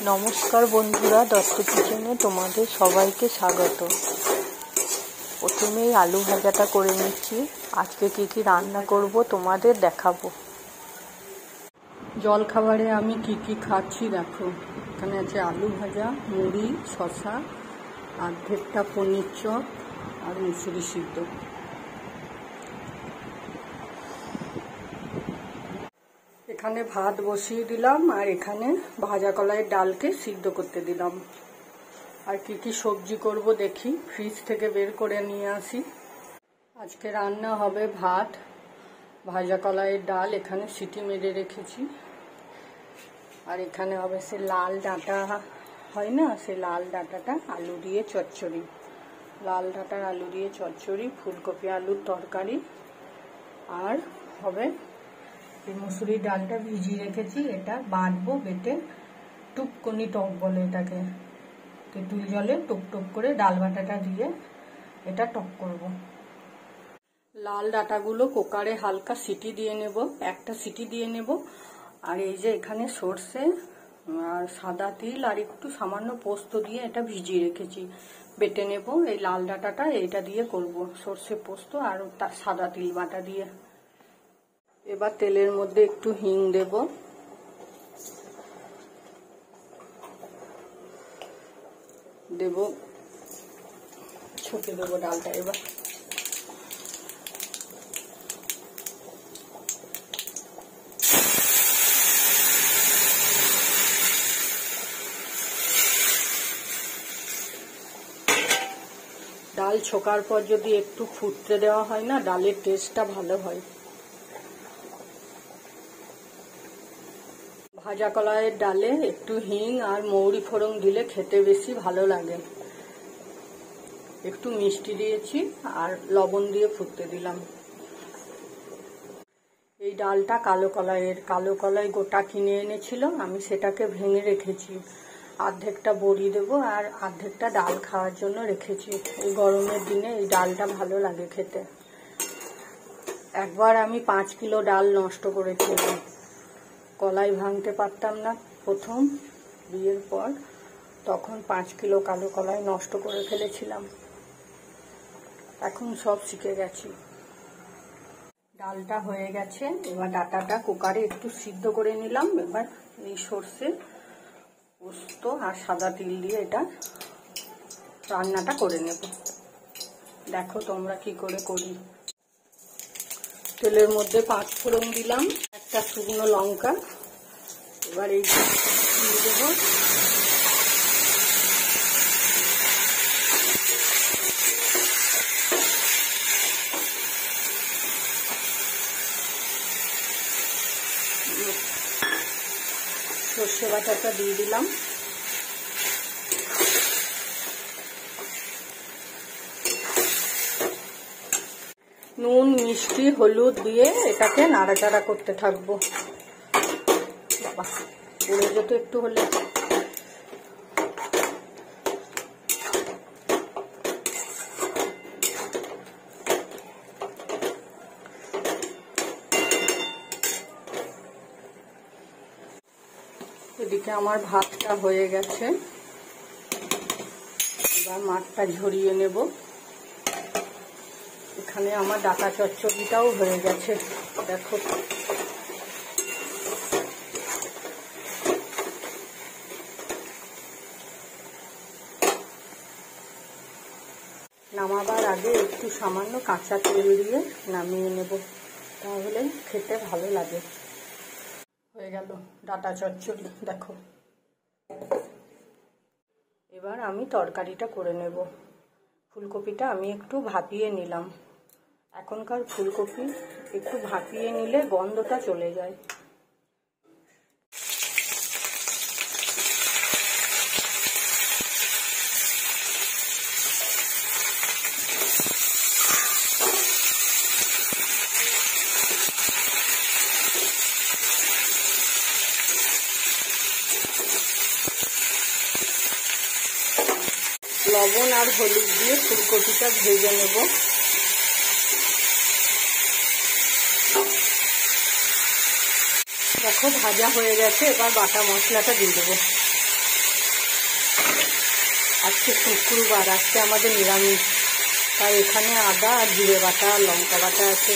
নমস্কার বন্ধুরা, দত্ত কিচেনে তোমাদের সবাইকে স্বাগত। প্রথমেই আলু ভাজাটা করে নিচ্ছি। আজকে কি কি রান্না করব তোমাদের দেখাবো। জলখাবারে আমি কি কি খাচ্ছি দেখো। এখানে আছে আলু ভাজা, মুড়ি, শসা, অর্ধেকটা পনির চপ আর মুসুরি সিদ্ধ। এখানে ভাত বসিয়ে দিলাম আর এখানে ভাজা কলাইয়ের ডালকে সিদ্ধ করতে দিলাম। আর কি কি সবজি করব দেখি, ফ্রিজ থেকে বের করে নিয়ে আসি। আজকে রান্না হবে ভাত, ভাজা কলাইয়ের ডাল এখানে সিটি মেরে রেখেছি। আর এখানে হবে সে লাল ডাঁটা হয় না, সে লাল ডাঁটাটা আলু দিয়ে চচ্চড়ি, লাল ডাঁটার আলু দিয়ে চচ্চড়ি, ফুলকপি আলুর তরকারি। আর হবে এই মুসুরির ডালটা ভিজিয়ে রেখেছি, এটা বাটবো, বেটে টুককনি টক বলে এটাকে, তেঁতুল জলে টক টক করে ডাল বাটাটা দিয়ে এটা টক করব। লাল ডাঁটাগুলো কুকারে হালকা সিটি দিয়ে নেব, একটা সিটি দিয়ে নেব। আর এই যে এখানে সর্ষে আর সাদা তিল আর একটু সামান্য পোস্ত দিয়ে এটা ভিজিয়ে রেখেছি, বেটে নেব। এই লাল ডাঁটাটা এইটা দিয়ে করব, সর্ষে পোস্ত আর তার সাদা তিল বাটা দিয়ে। এবার তেলের মধ্যে একটু হিং দেব, ছকে দেবো ডালটা। এবার ডাল ছোকার পর যদি একটু ফুটতে দেওয়া হয় না, ডালের টেস্টটা ভালো হয়। ভাজা কলাইয়ের ডালে একটু হিং আর মৌরি ফোড়ন দিলে খেতে বেশি ভালো লাগে। একটু মিষ্টি দিয়েছি আর লবণ দিয়ে ফুটতে দিলাম। এই ডালটা কালো কলাই গোটা কিনে এনেছিল, আমি সেটাকে ভেঙে রেখেছি। অর্ধেকটা বড়ি দেবো আর অর্ধেকটা ডাল খাওয়ার জন্য রেখেছি। এই গরমের দিনে এই ডালটা ভালো লাগে খেতে। একবার আমি 5 কিলো ডাল নষ্ট করেছিলাম, কলাই ভাঙতে পারতাম না প্রথম বিয়ের পর, তখন 5 কিলো কালো কলাই নষ্ট করে ফেলেছিলাম। এখন সব শিখে গেছি। ডালটা হয়ে গেছে, এবার ডাঁটাটা কুকারে একটু সিদ্ধ করে নিলাম। এবার এই সর্ষে পোস্ত আর সাদা তিল দিয়ে এটা রান্নাটা করে নেব। দেখো তোমরা কি করে করি। তেলের মধ্যে 5 ফোড়ন দিলাম, একটা শুকনো লঙ্কা। এবার এই দিয়ে দেবো সর্ষে বাটাটা, দিয়ে দিলাম নুন, মিষ্টি, হলুদ দিয়ে এটাকে নাড়াচাড়া করতে থাকবো। পড়ে যেত একটু হলে। এদিকে আমার ভাতটা হয়ে গেছে, এবার মাছটা ঝরিয়ে নেব। এখানে আমার ডাঁটা চচ্চড়িটাও হয়ে গেছে, দেখো। নামাবার আগে একটু সামান্য কাঁচা তেল দিয়ে নামিয়ে নেব, তাহলে খেতে ভালো লাগে। হয়ে গেল ডাঁটা চচ্চড়ি, দেখো। এবার আমি তরকারিটা করে নেব। ফুলকপিটা আমি একটু ভাপিয়ে নিলাম। এখনকার ফুলকপি একটু ভাপিয়ে নিলে গন্ধটা চলে যায়। লবণ আর হলুদ দিয়ে ফুলকপিটা ভেজে নেব। দেখো ভাজা হয়ে গেছে, এবার বাটা মশলাটা দিয়ে দেবো। আজকে শুক্রবার, আজকে আমাদের নিরামিষ, তাই এখানে আদা আর জিরে বাটা লঙ্কা বাটা আছে।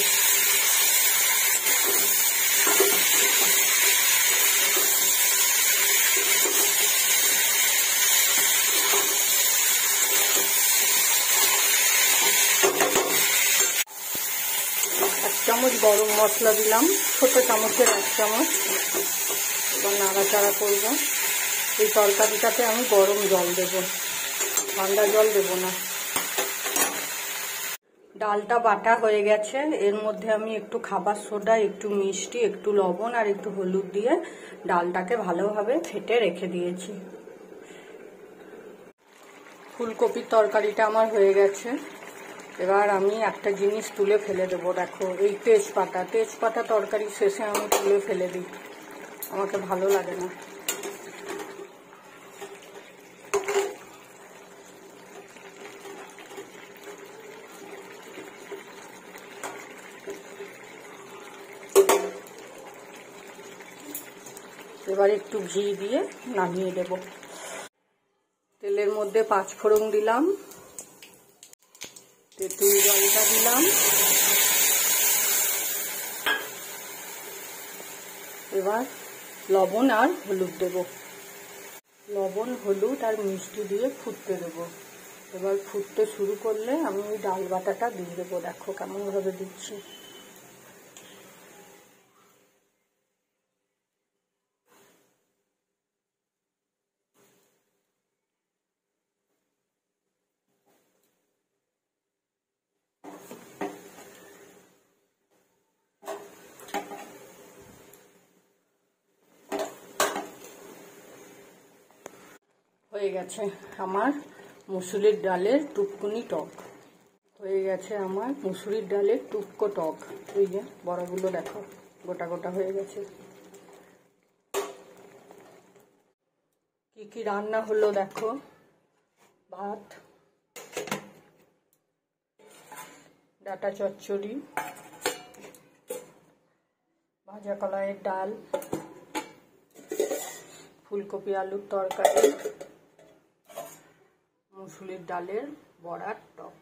এক চামচ গরম মশলা দিলাম, ছোট চামচের 1 চামচ। এবার নাড়াচাড়া করবো। এই তরকারিটাতে আমি গরম জল দেব, ঠান্ডা জল দেব না। ডালটা বাটা হয়ে গেছে, এর মধ্যে আমি একটু খাবার সোডা, একটু মিষ্টি, একটু লবণ আর একটু হলুদ দিয়ে ডালটাকে ভালোভাবে ফেটে রেখে দিয়েছি। ফুলকপির তরকারিটা আমার হয়ে গেছে। এবার আমি একটা জিনিস তুলে ফেলে দেবো, দেখো এই তেজপাতা তরকারির শেষে আমি তুলে ফেলে দিই, আমাকে ভালো লাগে না। এবার একটু ঘি দিয়ে নামিয়ে দেব। তেলের মধ্যে 5 ফোড়ন দিলাম, তেঁতুল জলটা দিলাম। এবার লবণ আর হলুদ দেব, লবণ হলুদ আর মিষ্টি দিয়ে ফুটতে দেব। এবার ফুটতে শুরু করলে আমি ওই ডাল বাটাটা দিয়ে দেবো, দেখো কেমন ভাবে দিচ্ছি। হয়ে গেছে আমার মুসুরির ডালের টুকটুনি টক, হয়ে গেছে আমার মুসুরির ডালের টুককো টক। এই যে বড়াগুলো দেখো গোটা গোটা হয়ে গেছে। কি কি রান্না হলো দেখো, ভাত, ডাঁটা চচ্চড়ি, ভাজা কলাইয়ের ডাল, ফুলকপি আলুর তরকারি, মুসুরির ডালের বড়ার টক।